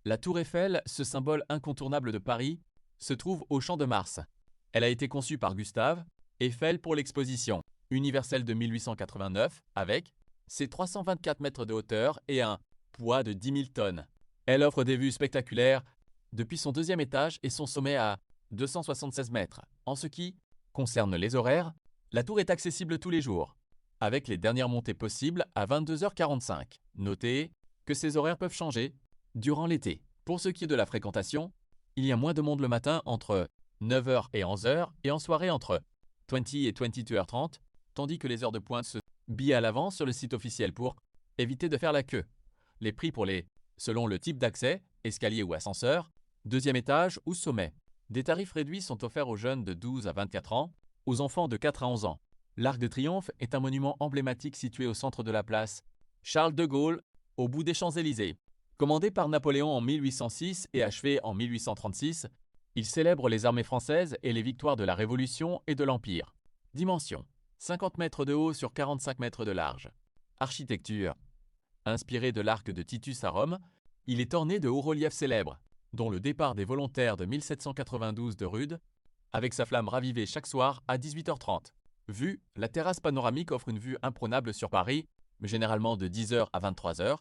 La tour Eiffel, ce symbole incontournable de Paris, se trouve au Champ de Mars. Elle a été conçue par Gustave Eiffel pour l'exposition universelle de 1889 avec ses 324 mètres de hauteur et un poids de 10 000 tonnes. Elle offre des vues spectaculaires depuis son deuxième étage et son sommet à 276 mètres. En ce qui concerne les horaires, la tour est accessible tous les jours, avec les dernières montées possibles à 22h45. Notez que ces horaires peuvent changer durant l'été. Pour ce qui est de la fréquentation, il y a moins de monde le matin entre 9h et 11h et en soirée entre 20 et 22h30, tandis que les heures de pointe se billent à l'avance sur le site officiel pour éviter de faire la queue. Les prix selon le type d'accès, escalier ou ascenseur, deuxième étage ou sommet. Des tarifs réduits sont offerts aux jeunes de 12 à 24 ans, aux enfants de 4 à 11 ans. L'Arc de Triomphe est un monument emblématique situé au centre de la place Charles de Gaulle, au bout des Champs-Élysées. Commandé par Napoléon en 1806 et achevé en 1836, il célèbre les armées françaises et les victoires de la Révolution et de l'Empire. Dimension 50 mètres de haut sur 45 mètres de large. Architecture inspiré de l'arc de Titus à Rome, il est orné de hauts-reliefs célèbres, dont le départ des volontaires de 1792 de Rude, avec sa flamme ravivée chaque soir à 18h30. Vue, la terrasse panoramique offre une vue imprenable sur Paris, généralement de 10h à 23h.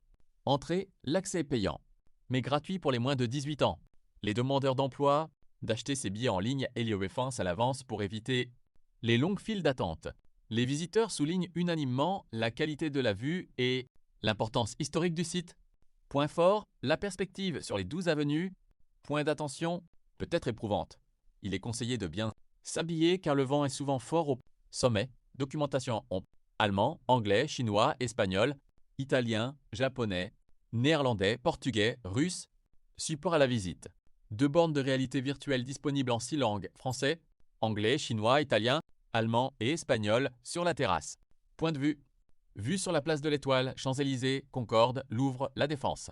Entrée, l'accès est payant, mais gratuit pour les moins de 18 ans. Les demandeurs d'emploi, d'acheter ses billets en ligne et les références à l'avance pour éviter les longues files d'attente. Les visiteurs soulignent unanimement la qualité de la vue et l'importance historique du site. Point fort, la perspective sur les 12 avenues. Point d'attention, peut être éprouvante. Il est conseillé de bien s'habiller car le vent est souvent fort au sommet. Documentation en allemand, anglais, chinois, espagnol, italien, japonais, néerlandais, portugais, russe. Support à la visite. 2 bornes de réalité virtuelle disponibles en 6 langues, français, anglais, chinois, italien, allemand et espagnol sur la terrasse. Point de vue. Vue sur la place de l'Étoile, Champs-Élysées, Concorde, Louvre, La Défense.